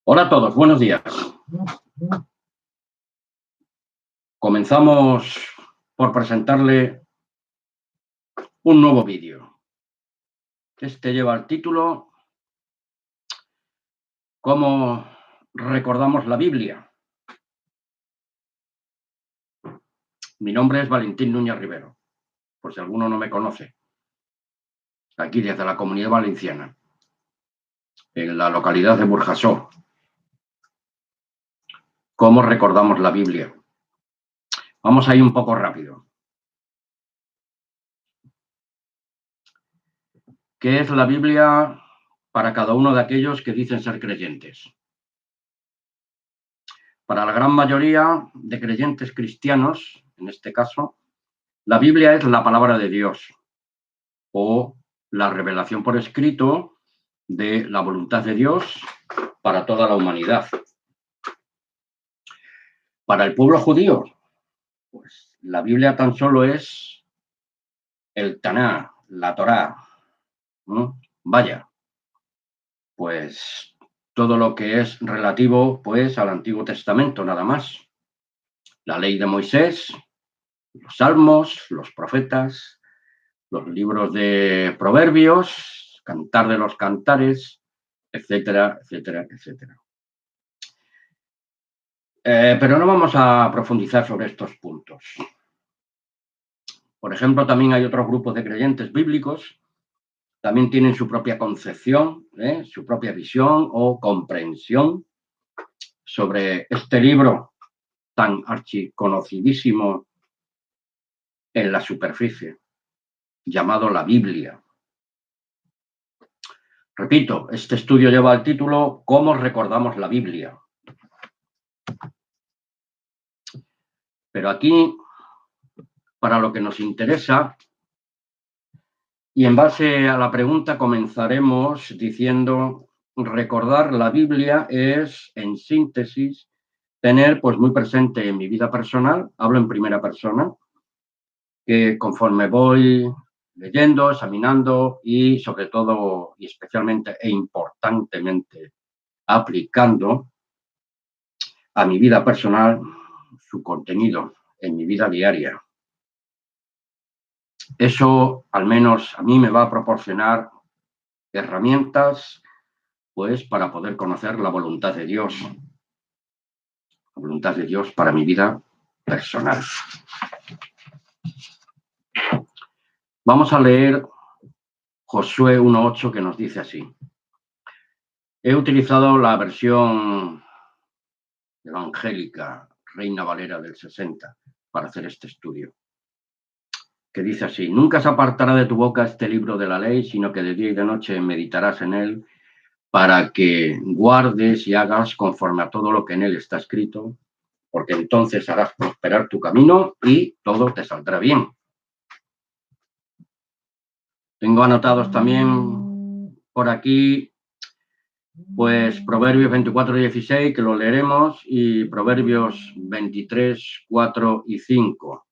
Hola a todos, buenos días. Comenzamos por presentarle un nuevo vídeo. Este lleva el título ¿Cómo recordamos la Biblia? Mi nombre es Valentín Núñez Rivero, por si alguno no me conoce. Aquí desde la Comunidad Valenciana, en la localidad de Burjasó. ¿Cómo recordamos la Biblia? Vamos a ir un poco rápido. ¿Qué es la Biblia para cada uno de aquellos que dicen ser creyentes? Para la gran mayoría de creyentes cristianos, en este caso, la Biblia es la palabra de Dios o la revelación por escrito de la voluntad de Dios para toda la humanidad. Para el pueblo judío, pues la Biblia tan solo es el Taná, la Torá. ¿No? Vaya, pues todo lo que es relativo pues al Antiguo Testamento, nada más. La ley de Moisés, los salmos, los profetas, los libros de Proverbios, Cantar de los Cantares, etcétera, etcétera, etcétera. Pero no vamos a profundizar sobre estos puntos. Por ejemplo, también hay otros grupos de creyentes bíblicos, también tienen su propia concepción, su propia visión o comprensión sobre este libro tan archiconocidísimo en la superficie, llamado la Biblia. Repito, este estudio lleva el título ¿Cómo recordamos la Biblia? Pero aquí, para lo que nos interesa, y en base a la pregunta comenzaremos diciendo, recordar la Biblia es, en síntesis, tener pues muy presente en mi vida personal, hablo en primera persona, que conforme voy leyendo, examinando y sobre todo y especialmente e importantemente aplicando a mi vida personal su contenido en mi vida diaria. Eso, al menos a mí, me va a proporcionar herramientas, pues, para poder conocer la voluntad de Dios. La voluntad de Dios para mi vida personal. Vamos a leer Josué 1:8, que nos dice así. He utilizado la versión evangélica, Reina Valera del 60, para hacer este estudio. Que dice así, nunca se apartará de tu boca este libro de la ley, sino que de día y de noche meditarás en él, para que guardes y hagas conforme a todo lo que en él está escrito, porque entonces harás prosperar tu camino y todo te saldrá bien. Tengo anotados también por aquí, pues, Proverbios 24:16, que lo leeremos, y Proverbios 23:4 y 5.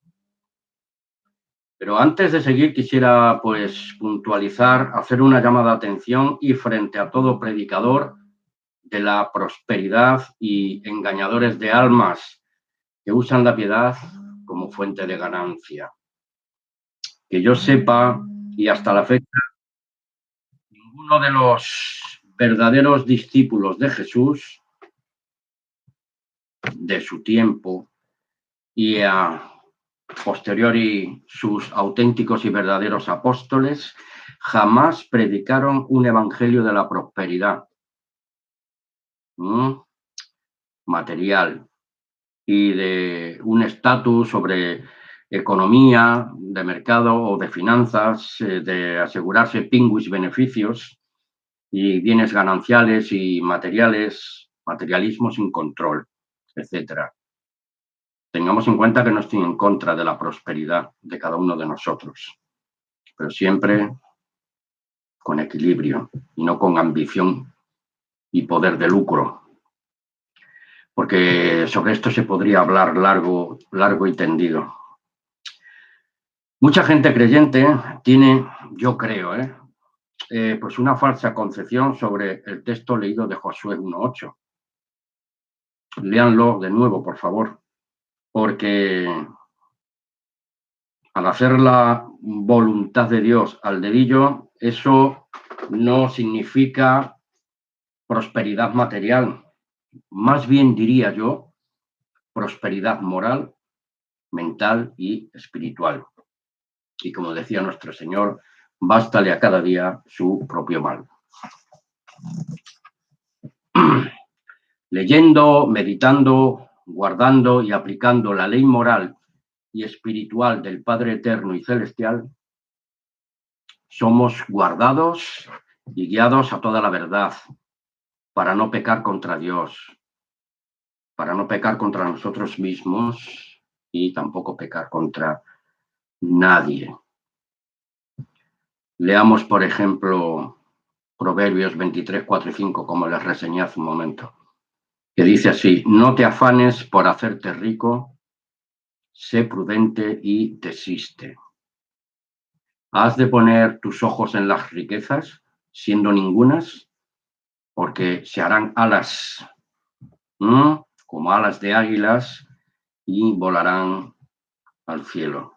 Pero antes de seguir quisiera pues puntualizar, hacer una llamada de atención y frente a todo predicador de la prosperidad y engañadores de almas que usan la piedad como fuente de ganancia. Que yo sepa, y hasta la fecha, ninguno de los verdaderos discípulos de Jesús, de su tiempo y a posteriori sus auténticos y verdaderos apóstoles, jamás predicaron un evangelio de la prosperidad material y de un estatus sobre economía, de mercado o de finanzas, de asegurarse pingüis beneficios y bienes gananciales y materiales, materialismo sin control, etcétera. Tengamos en cuenta que no estoy en contra de la prosperidad de cada uno de nosotros, pero siempre con equilibrio y no con ambición y poder de lucro. Porque sobre esto se podría hablar largo y tendido. Mucha gente creyente tiene, yo creo, pues una falsa concepción sobre el texto leído de Josué 1:8. léanlo de nuevo, por favor, porque al hacer la voluntad de Dios al dedillo, eso no significa prosperidad material, más bien diría yo, prosperidad moral, mental y espiritual. Y como decía nuestro Señor, bástale a cada día su propio mal. Leyendo, meditando, guardando y aplicando la ley moral y espiritual del Padre eterno y celestial, somos guardados y guiados a toda la verdad para no pecar contra Dios, para no pecar contra nosotros mismos y tampoco pecar contra nadie. Leamos, por ejemplo, Proverbios 23, 4 y 5, como les reseñé hace un momento, que dice así: no te afanes por hacerte rico, sé prudente y desiste. ¿Has de poner tus ojos en las riquezas, siendo ningunas? Porque se harán alas, como alas de águilas, y volarán al cielo.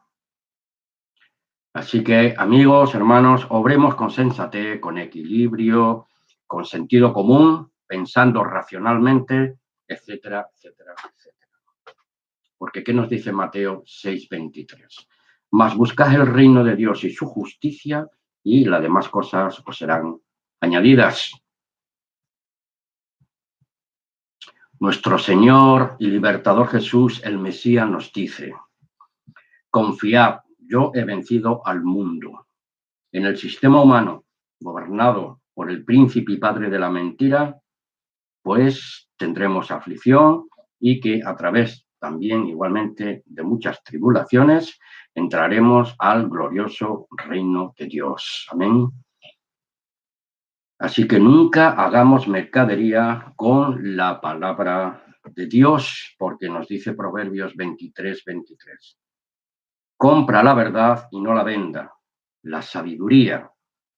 Así que, amigos, hermanos, obremos con sensatez, con equilibrio, con sentido común, pensando racionalmente, etcétera, etcétera, etcétera. Porque, ¿qué nos dice Mateo 6:23? Mas buscad el reino de Dios y su justicia, y las demás cosas os serán añadidas. Nuestro Señor y Libertador Jesús, el Mesías, nos dice: confiad, yo he vencido al mundo. En el sistema humano, gobernado por el príncipe y padre de la mentira, pues tendremos aflicción y que a través también igualmente de muchas tribulaciones entraremos al glorioso reino de Dios. Amén. Así que nunca hagamos mercadería con la palabra de Dios, porque nos dice Proverbios 23:23. Compra la verdad y no la venda, la sabiduría,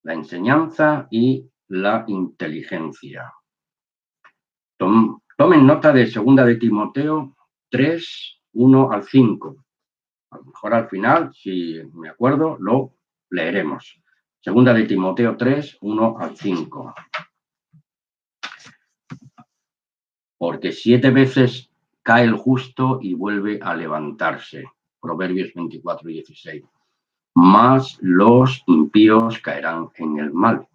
la enseñanza y la inteligencia. Tomen nota de 2 de Timoteo 3, 1 al 5. A lo mejor al final, si me acuerdo, lo leeremos. 2 de Timoteo 3, 1 al 5. Porque 7 veces cae el justo y vuelve a levantarse. Proverbios 24:16. Mas los impíos caerán en el mal.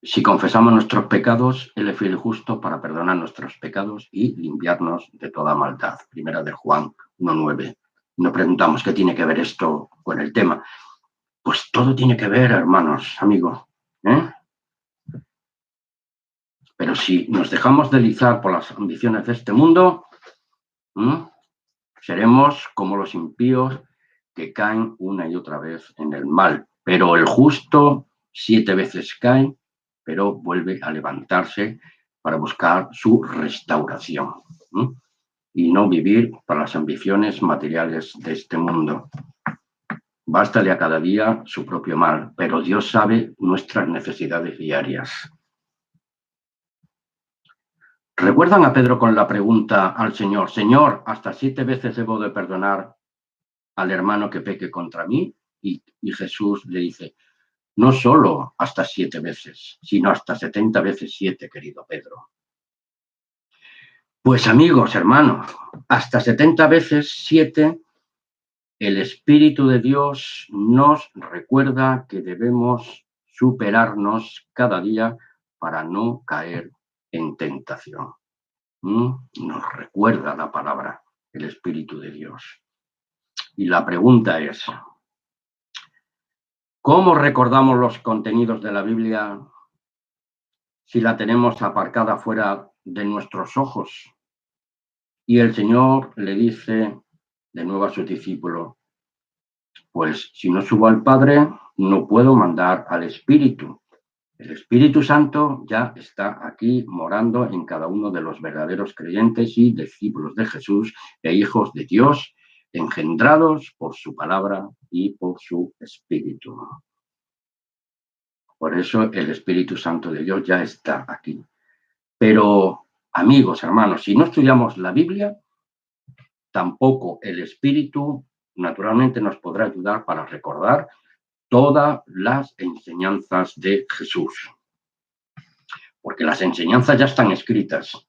Si confesamos nuestros pecados, Él es fiel y justo para perdonar nuestros pecados y limpiarnos de toda maldad. Primera de Juan 1:9. Nos preguntamos qué tiene que ver esto con el tema. Pues todo tiene que ver, hermanos, amigos. Pero si nos dejamos deslizar por las ambiciones de este mundo, seremos como los impíos que caen una y otra vez en el mal. Pero el justo 7 veces cae, pero vuelve a levantarse para buscar su restauración. Y no vivir para las ambiciones materiales de este mundo. Bástale a cada día su propio mal, pero Dios sabe nuestras necesidades diarias. ¿Recuerdan a Pedro con la pregunta al Señor: Señor, ¿hasta 7 veces debo de perdonar al hermano que peque contra mí? Y Jesús le dice: no solo hasta 7 veces, sino hasta 70 veces 7, querido Pedro. Pues amigos, hermanos, hasta 70 veces 7, el Espíritu de Dios nos recuerda que debemos superarnos cada día para no caer en tentación. Nos recuerda la palabra, el Espíritu de Dios. Y la pregunta es: ¿cómo recordamos los contenidos de la Biblia si la tenemos aparcada fuera de nuestros ojos? Y el Señor le dice de nuevo a sus discípulos: pues si no subo al Padre, no puedo mandar al Espíritu. El Espíritu Santo ya está aquí morando en cada uno de los verdaderos creyentes y discípulos de Jesús e hijos de Dios, engendrados por su palabra y por su Espíritu. Por eso el Espíritu Santo de Dios ya está aquí. Pero amigos, hermanos, si no estudiamos la Biblia, tampoco el Espíritu naturalmente nos podrá ayudar para recordar todas las enseñanzas de Jesús. Porque las enseñanzas ya están escritas,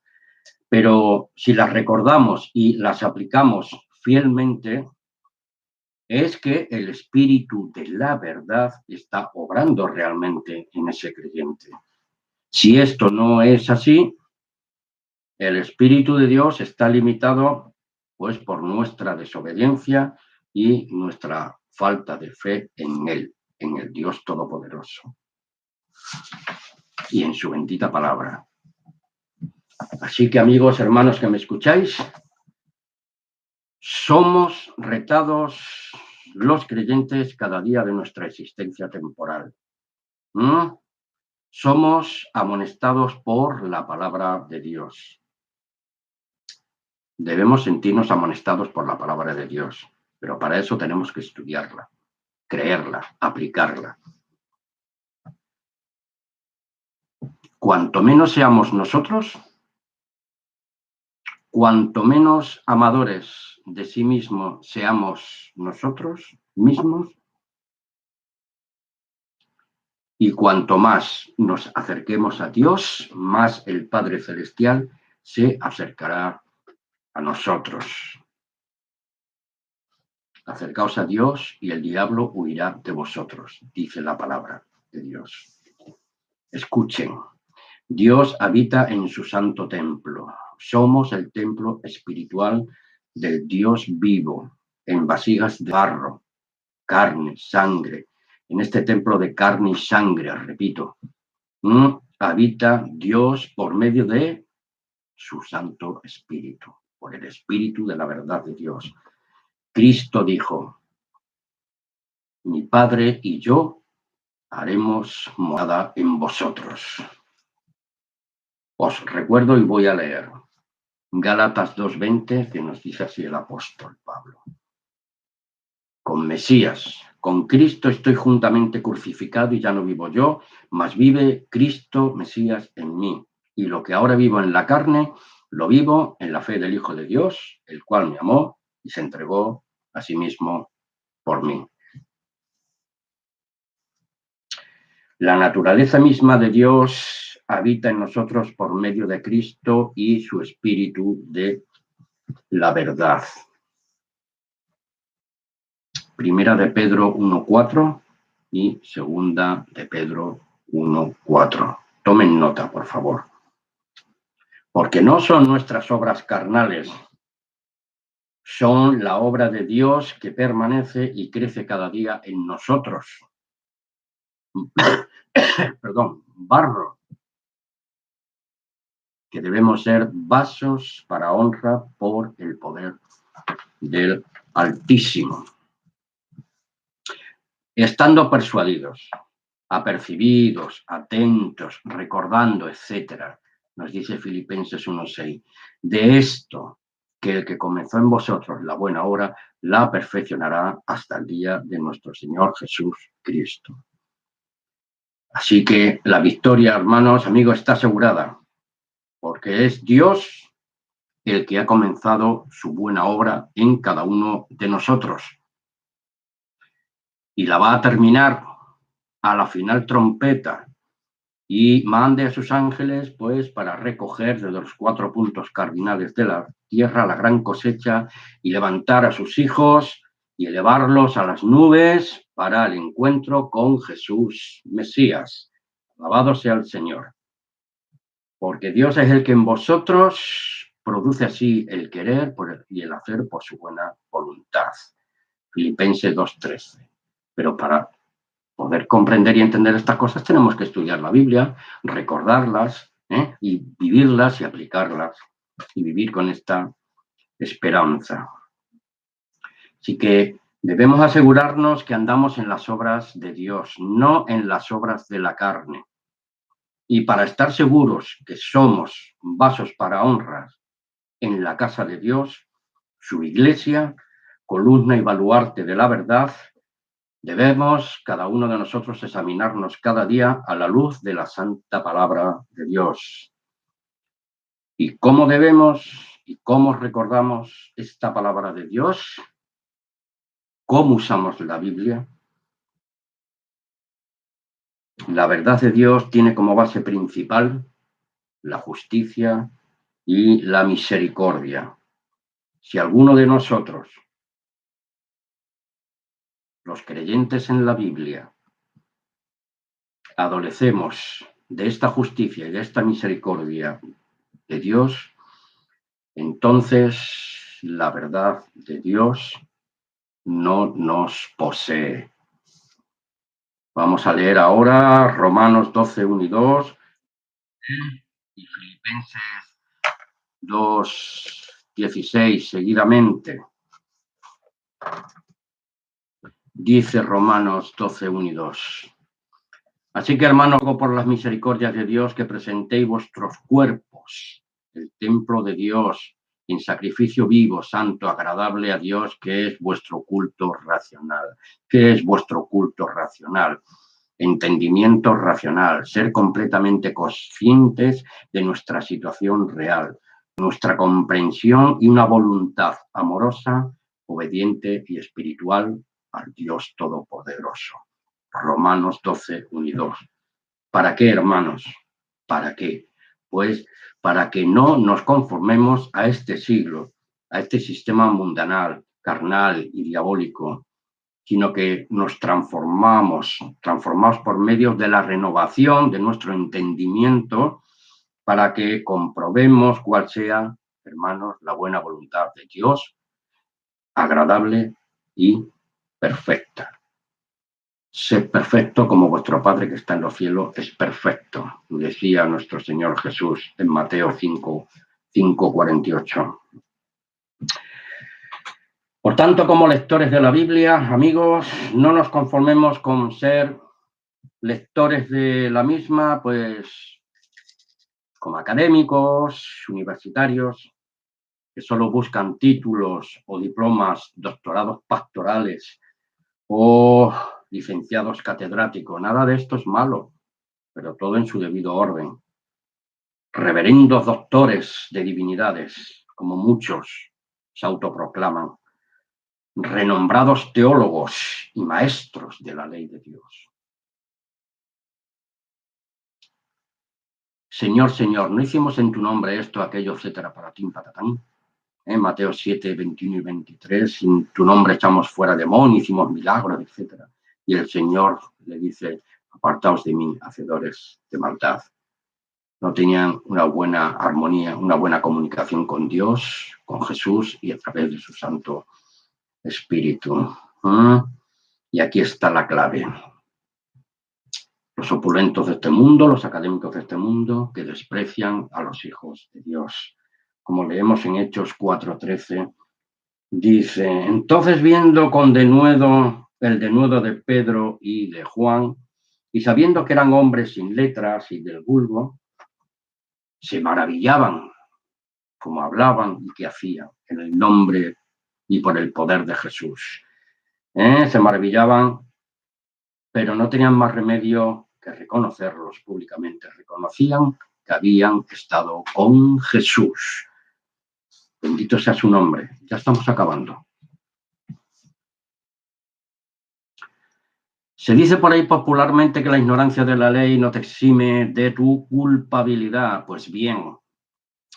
pero si las recordamos y las aplicamos fielmente, es que el Espíritu de la verdad está obrando realmente en ese creyente. Si esto no es así, el Espíritu de Dios está limitado pues por nuestra desobediencia y nuestra falta de fe en Él, en el Dios Todopoderoso y en su bendita palabra. Así que, amigos, hermanos que me escucháis, somos retados los creyentes cada día de nuestra existencia temporal. Somos amonestados por la palabra de Dios. Debemos sentirnos amonestados por la palabra de Dios, pero para eso tenemos que estudiarla, creerla, aplicarla. Cuanto menos seamos nosotros, cuanto menos amadores de sí mismos seamos nosotros mismos, y cuanto más nos acerquemos a Dios, más el Padre Celestial se acercará a nosotros. Acercaos a Dios y el diablo huirá de vosotros, dice la palabra de Dios. Escuchen, Dios habita en su santo templo. Somos el templo espiritual del Dios vivo, en vasijas de barro, carne, sangre. En este templo de carne y sangre, repito, habita Dios por medio de su Santo Espíritu, por el Espíritu de la verdad de Dios. Cristo dijo: mi Padre y yo haremos morada en vosotros. Os recuerdo y voy a leer Gálatas 2:20, que nos dice así el apóstol Pablo. Con Mesías, con Cristo estoy juntamente crucificado y ya no vivo yo, mas vive Cristo Mesías en mí. Y lo que ahora vivo en la carne, lo vivo en la fe del Hijo de Dios, el cual me amó y se entregó a sí mismo por mí. La naturaleza misma de Dios habita en nosotros por medio de Cristo y su Espíritu de la verdad. Primera de Pedro 1:4 y segunda de Pedro 1:4. Tomen nota, por favor. Porque no son nuestras obras carnales, son la obra de Dios que permanece y crece cada día en nosotros. Perdón, barro, que debemos ser vasos para honra por el poder del Altísimo. Estando persuadidos, apercibidos, atentos, recordando, etc. Nos dice Filipenses 1:6. De esto, que el que comenzó en vosotros la buena obra, la perfeccionará hasta el día de nuestro Señor Jesús Cristo. Así que la victoria, hermanos, amigos, está asegurada, porque es Dios el que ha comenzado su buena obra en cada uno de nosotros. Y la va a terminar a la final trompeta, y mande a sus ángeles pues para recoger desde los 4 puntos cardinales de la tierra la gran cosecha y levantar a sus hijos y elevarlos a las nubes para el encuentro con Jesús Mesías. Alabado sea el Señor. Porque Dios es el que en vosotros produce así el querer y el hacer por su buena voluntad. Filipenses 2:13. Pero para poder comprender y entender estas cosas tenemos que estudiar la Biblia, recordarlas y vivirlas y aplicarlas y vivir con esta esperanza. Así que debemos asegurarnos que andamos en las obras de Dios, no en las obras de la carne. Y para estar seguros que somos vasos para honras en la casa de Dios, su iglesia, columna y baluarte de la verdad, debemos cada uno de nosotros examinarnos cada día a la luz de la santa palabra de Dios. ¿Y cómo debemos y cómo recordamos esta palabra de Dios? ¿Cómo usamos la Biblia? La verdad de Dios tiene como base principal la justicia y la misericordia. Si alguno de nosotros, los creyentes en la Biblia, adolecemos de esta justicia y de esta misericordia de Dios, entonces la verdad de Dios no nos posee. Vamos a leer ahora Romanos 12, 1 y 2 y Filipenses 2, 16 seguidamente. Dice Romanos 12, 1 y 2. Así que, hermanos, por las misericordias de Dios, que presentéis vuestros cuerpos, el templo de Dios, en sacrificio vivo, santo, agradable a Dios, que es vuestro culto racional. ¿Qué es vuestro culto racional? Entendimiento racional, ser completamente conscientes de nuestra situación real, nuestra comprensión y una voluntad amorosa, obediente y espiritual al Dios Todopoderoso. Romanos 12, 1 y 2. ¿Para qué, hermanos? ¿Para qué? Pues para que no nos conformemos a este siglo, a este sistema mundanal, carnal y diabólico, sino que nos transformamos por medio de la renovación de nuestro entendimiento para que comprobemos cuál sea, hermanos, la buena voluntad de Dios, agradable y perfecta. Sed perfecto como vuestro Padre que está en los cielos es perfecto, decía nuestro Señor Jesús en Mateo 5, 48. Por tanto, como lectores de la Biblia, amigos, no nos conformemos con ser lectores de la misma, pues como académicos, universitarios, que solo buscan títulos o diplomas, doctorados pastorales o licenciados catedráticos. Nada de esto es malo, pero todo en su debido orden. Reverendos doctores de divinidades, como muchos se autoproclaman, renombrados teólogos y maestros de la ley de Dios. Señor, Señor, ¿no hicimos en tu nombre esto, aquello, etcétera, patatín, patatán? En Mateo 7, 21 y 23, en tu nombre echamos fuera demonios, hicimos milagros, etcétera. Y el Señor le dice, apartaos de mí, hacedores de maldad. No tenían una buena armonía, una buena comunicación con Dios, con Jesús y a través de su Santo Espíritu. Y aquí está la clave. Los opulentos de este mundo, los académicos de este mundo, que desprecian a los hijos de Dios. Como leemos en Hechos 4:13, dice, entonces viendo con denuedo el denuedo de Pedro y de Juan, y sabiendo que eran hombres sin letras y del vulgo, se maravillaban como hablaban y qué hacían en el nombre y por el poder de Jesús. Se maravillaban, pero no tenían más remedio que reconocerlos públicamente. Reconocían que habían estado con Jesús. Bendito sea su nombre. Ya estamos acabando. Se dice por ahí popularmente que la ignorancia de la ley no te exime de tu culpabilidad. Pues bien,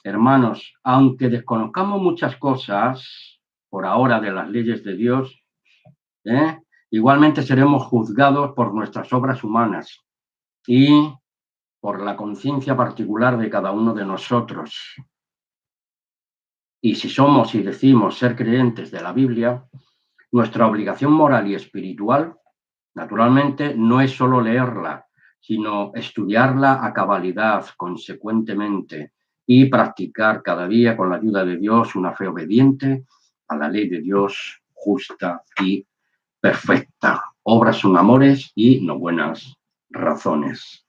hermanos, aunque desconozcamos muchas cosas por ahora de las leyes de Dios, igualmente seremos juzgados por nuestras obras humanas y por la conciencia particular de cada uno de nosotros. Y si somos y decimos ser creyentes de la Biblia, nuestra obligación moral y espiritual, naturalmente, no es solo leerla, sino estudiarla a cabalidad, consecuentemente, y practicar cada día con la ayuda de Dios una fe obediente a la ley de Dios, justa y perfecta. Obras son amores y no buenas razones.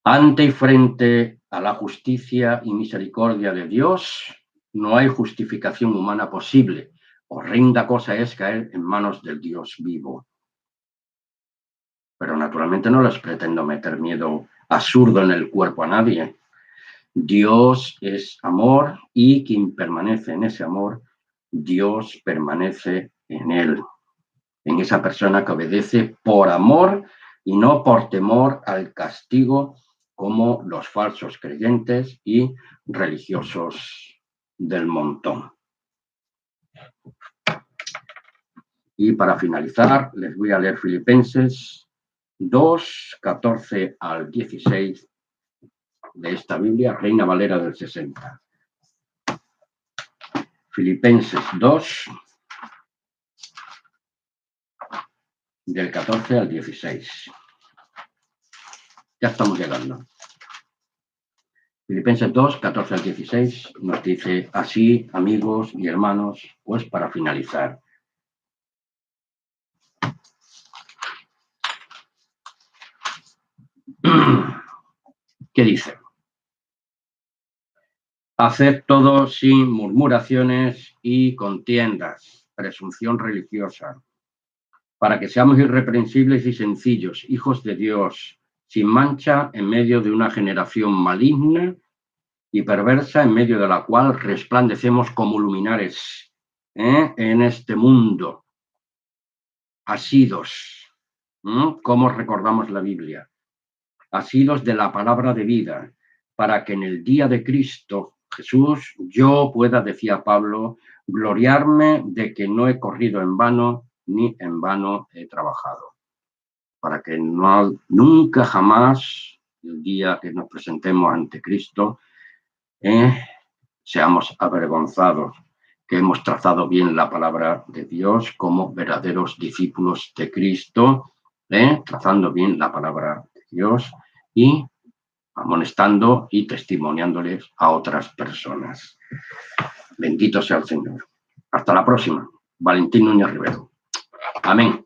Ante y frente a la justicia y misericordia de Dios, no hay justificación humana posible. Horrenda cosa es caer en manos del Dios vivo. Pero naturalmente no les pretendo meter miedo absurdo en el cuerpo a nadie. Dios es amor y quien permanece en ese amor, Dios permanece en él, en esa persona que obedece por amor y no por temor al castigo, como los falsos creyentes y religiosos del montón. Y para finalizar, les voy a leer Filipenses 2, 14 al 16 de esta Biblia, Reina Valera del 60. Filipenses 2, del 14 al 16. Ya estamos llegando. Filipenses 2, 14 al 16 nos dice así, amigos y hermanos, pues para finalizar. ¿Qué dice? Haced todo sin murmuraciones y contiendas, presunción religiosa, para que seamos irreprensibles y sencillos, hijos de Dios, sin mancha en medio de una generación maligna y perversa, en medio de la cual resplandecemos como luminares en este mundo, asidos, como recordamos la Biblia, asidos de la palabra de vida, para que en el día de Cristo Jesús yo pueda, decía Pablo, gloriarme de que no he corrido en vano, ni en vano he trabajado. Para que nunca jamás, el día que nos presentemos ante Cristo, seamos avergonzados, que hemos trazado bien la palabra de Dios como verdaderos discípulos de Cristo, trazando bien la palabra de Dios y amonestando y testimoniándoles a otras personas. Bendito sea el Señor. Hasta la próxima. Valentín Núñez Rivero. Amén.